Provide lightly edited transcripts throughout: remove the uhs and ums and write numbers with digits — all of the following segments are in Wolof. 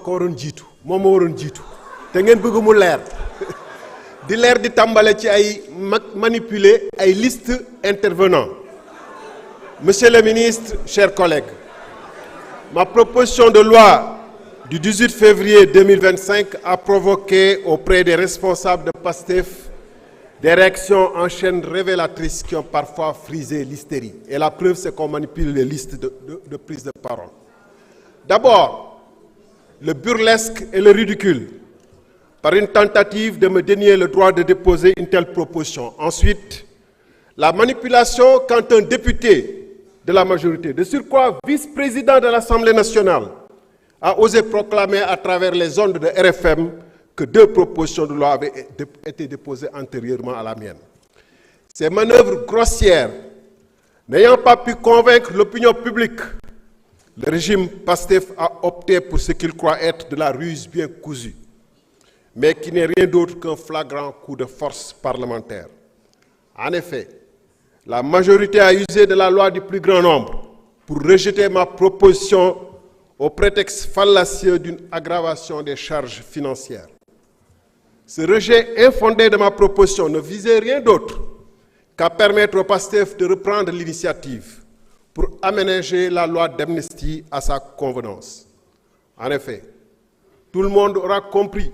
ko waroon jiitu moom moo waroon jiitu te ngeen bëgg mu leer di leer di tàmbale ci ay manipuler ay liste intervenants. Monsieur le ministre, chers collègues, ma proposition de loi du 18 février 2025 a provoqué auprès des responsables de PASTEF des réactions en chaîne révélatrices qui ont parfois frisé l'hystérie. Et la preuve, c'est qu'on manipule les listes de prise de parole. D'abord, le burlesque et le ridicule, par une tentative de me dénier le droit de déposer une telle proposition. Ensuite, la manipulation quand un député de la majorité, de surcroît vice-président de l'Assemblée nationale, a osé proclamer à travers les ondes de RFM que 2 propositions de loi avaient été déposées antérieurement à la mienne. Ces manœuvres grossières, n'ayant pas pu convaincre l'opinion publique, le régime PASTEF a opté pour ce qu'il croit être de la ruse bien cousue, mais qui n'est rien d'autre qu'un flagrant coup de force parlementaire. En effet, la majorité a usé de la loi du plus grand nombre pour rejeter ma proposition au prétexte fallacieux d'une aggravation des charges financières. Ce rejet infondé de ma proposition ne visait rien d'autre qu'à permettre au PASTEF de reprendre l'initiative pour aménager la loi d'amnistie à sa convenance. En effet, tout le monde aura compris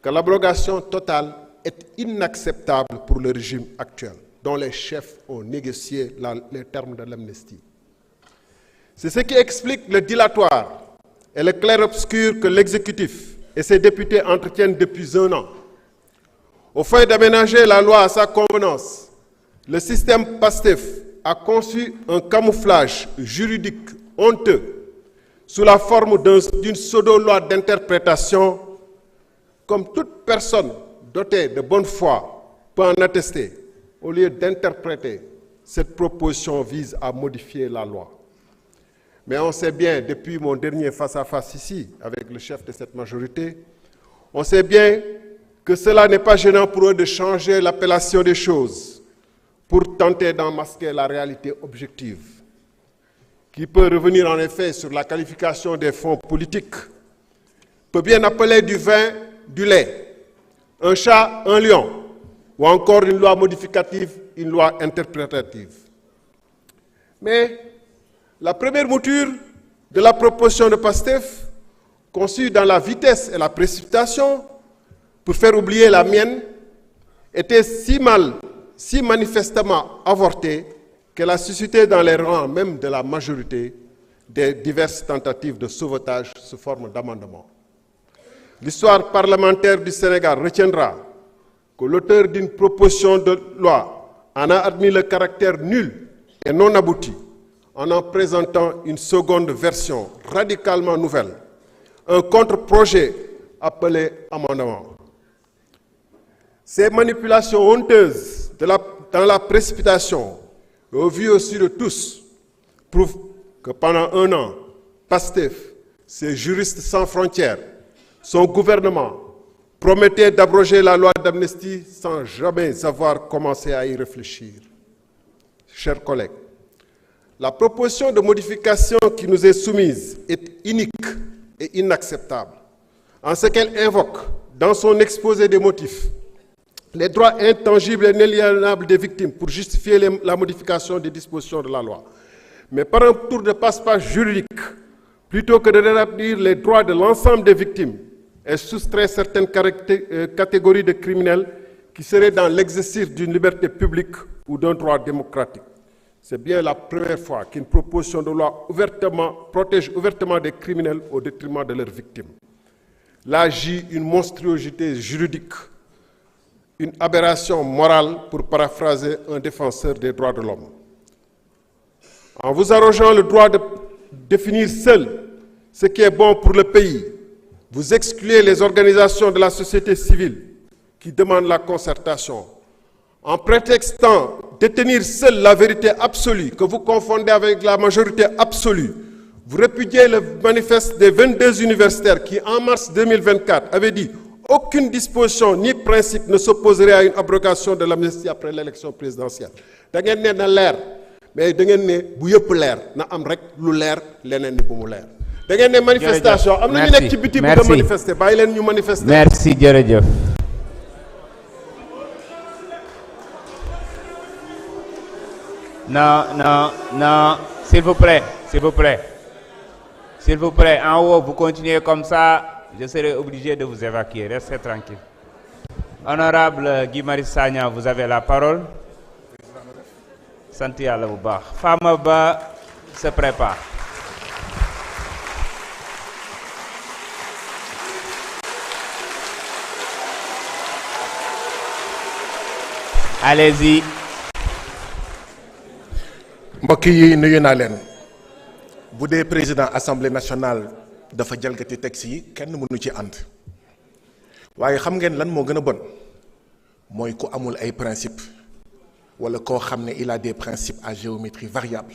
que l'abrogation totale est inacceptable pour le régime actuel, dont les chefs ont négocié les termes de l'amnistie. C'est ce qui explique le dilatoire et le clair-obscur que l'exécutif et ses députés entretiennent depuis 1 an. Au fait d'aménager la loi à sa convenance, le système PASTEF a conçu un camouflage juridique honteux sous la forme d'une pseudo-loi d'interprétation, comme toute personne dotée de bonne foi peut en attester. Au lieu d'interpréter, cette proposition vise à modifier la loi. Mais on sait bien, depuis mon dernier face-à-face ici, avec le chef de cette majorité, on sait bien que cela n'est pas gênant pour eux de changer l'appellation des choses pour tenter d'en masquer la réalité objective, qui peut revenir en effet sur la qualification des fonds politiques, peut bien appeler du vin, du lait, un chat, un lion, ou encore une loi modificative, une loi interprétative. Mais la première mouture de la proposition de PASTEF, conçue dans la vitesse et la précipitation pour faire oublier la mienne, était si manifestement avortée qu'elle a suscité dans les rangs même de la majorité des diverses tentatives de sauvetage sous forme d'amendement. L'histoire parlementaire du Sénégal retiendra que l'auteur d'une proposition de loi en a admis le caractère nul et non abouti, en présentant une seconde version radicalement nouvelle, un contre-projet appelé amendement. Ces manipulations honteuses dans la précipitation, au vu aussi de tous, prouvent que pendant 1 an, PASTEF, ses juristes sans frontières, son gouvernement, promettait d'abroger la loi d'amnistie sans jamais avoir commencé à y réfléchir. Chers collègues, la proposition de modification qui nous est soumise est inique et inacceptable, en ce qu'elle invoque, dans son exposé des motifs, les droits intangibles et inaliénables des victimes pour justifier la modification des dispositions de la loi. Mais par un tour de passe-passe juridique, plutôt que de rétablir les droits de l'ensemble des victimes, elle soustrait certaines catégories de criminels qui seraient dans l'exercice d'une liberté publique ou d'un droit démocratique. C'est bien la première fois qu'une proposition de loi protège ouvertement des criminels au détriment de leurs victimes. Là agit une monstruosité juridique, une aberration morale, pour paraphraser un défenseur des droits de l'homme. En vous arrogeant le droit de définir seul ce qui est bon pour le pays, vous excluez les organisations de la société civile qui demandent la concertation. En prétextant détenir seule la vérité absolue, que vous confondez avec la majorité absolue, vous répudiez le manifeste des 22 universitaires qui, en mars 2024, avaient dit « Aucune disposition ni principe ne s'opposerait à une abrogation de l'amnistie après l'élection présidentielle. » Da ngeen ne na leer, mais da ngeen ne bu yëpp leer na am rek lu leer leneen ni bu mu leer. da ngeen ne manifestation am na ñu nekk ci biti bu da manifester bàyyi leen ñu manifester. merci jërëjëf. non s'il vous plaît en haut vous continuez comme ça je serai obligé de vous évacuer restez tranquille. Honorable Guy Marius Sagna vous avez la parole. sant yàlla bu baax. Fama Ba se prépare. allez-y. mbokk yi nuyu naa leen bu dee président assemblée nationale dafa jalgati texte yi kenn mënu ci ànd waaye xam ngeen lan moo gën a bon mooy ku amul ay principe wala koo xam ne il a des principes à géométrie variable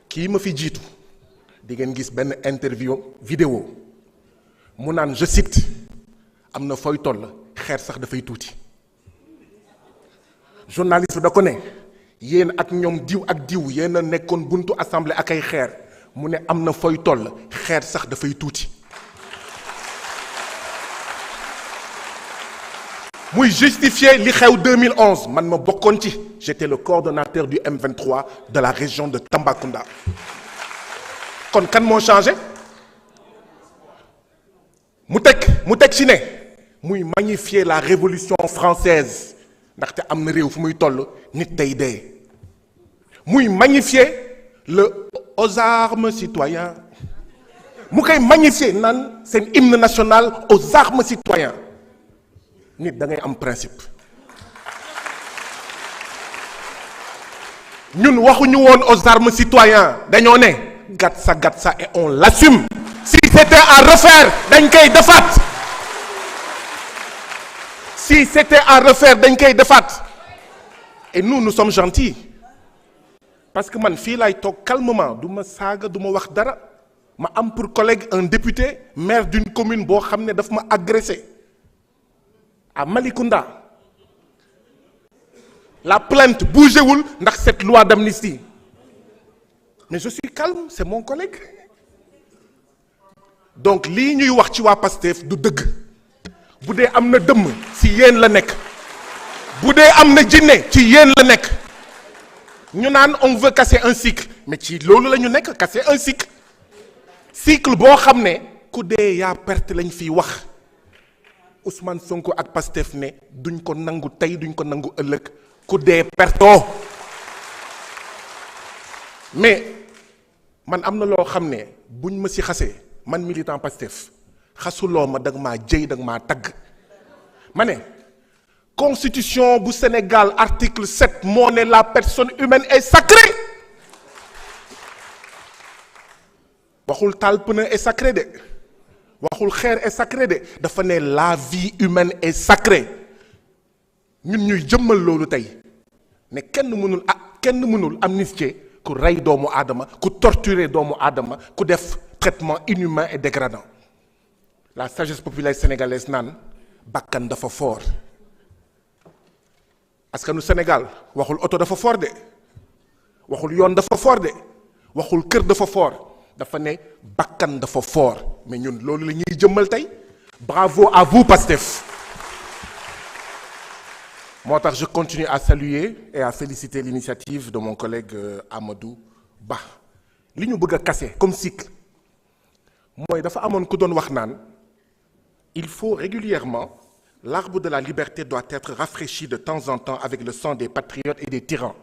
kii ma fi jiitu di ngeen gis benn interview vidéo mu naan je cite am na fooy toll xeer sax dafay tuuti journaliste da ko ne yéen ak ñoom diw ak diw yéen a nekkoon buntu assemblée ak ay xeer mu ne am na fooy toll xeer sax dafay tuuti muy justifier li xew 2011 man ma bokkoon ci j'étais le coordonnateur du M23 de la région de Tambacounda kon kan moo changé mu teg ci ne muy magnifier la révolution française ndaxte am na réew fu muy toll nit day dee muy magnifier aux armes citoyens mu koy magnifier naan seen hymne national aux armes citoyens nit da ngay am principe ñun waxuñu woon aux armes citoyens dañoo ne gatsa et on l'assume si c'était à refaire dañ koy defaat si c'était à refaire dañ koy defaat et nous sommes gentils parce que man fii laay toog calmement du ma saaga du ma wax dara ma am pour collègue un député maire d'une commune boo xam ne daf ma agressé à Malicounda la plainte bougéwul ndax cette loi d'amnistie mais je suis calme c'est mon collègue donc lii ñuy wax ci waa Pastef du dëgg bu dee am na dëmm ci yéen la nekk bu dee am na jinne ci yéen la nekk ñu naan on veut casser un cycle mais ci loolu la ñu nekk casser un cycle boo xam ne ku dee yaa perte lañ fiy wax Ousmane Sonko ak Pastef ne duñ ko nangu tey duñ ko nangu ëllëg ku dee pertoo mais man am na loo xam ne buñ ma ci xasee man militant Pastef xasuloo ma danga maa jëy danga maa tagg ma ne constitution bu Sénégal article 7 moo ne la personne humaine est sacrée waxul taal pneu est sacré de waxul xeer est sacré de dafa ne la vie humaine est sacrée ñun ñuy jëmmal loolu tey ne kenn mënul amnistier ku rey doomu aadama ku torturer doomu aadama ku def traitement inhumain et dégradant la sagesse populaire sénégalaise naan bakkan dafa fort askanu Sénégal waxul oto dafa fort de waxul yoon dafa fort de waxul kër dafa fort dafa ne bakkan dafa fort mais ñun loolu la ñuy jëmmal tey bravo à vous Pastef moo tax je continue à saluer et à féliciter l'initiative de mon collègue Amadou Ba li ñu bëgg a casser comme cycle mooy dafa amoon ku doon wax naan il faut régulièrement l'arbre de la liberté doit être rafraîchi de temps en temps avec le sang des patriotes et des tyrans.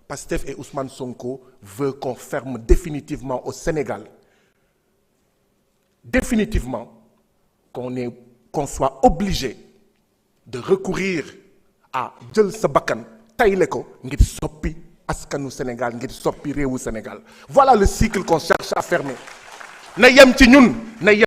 Pastef et Ousmane Sonko veulent qu'on ferme définitivement au Sénégal. Définitivement, qu'on soit obligé de recourir à jël sa bakkan tayle ko ngir soppi askanu Sénégal ngir soppi réewu Sénégal. Voilà le cycle qu'on cherche à fermer. na yem ci ñun na yem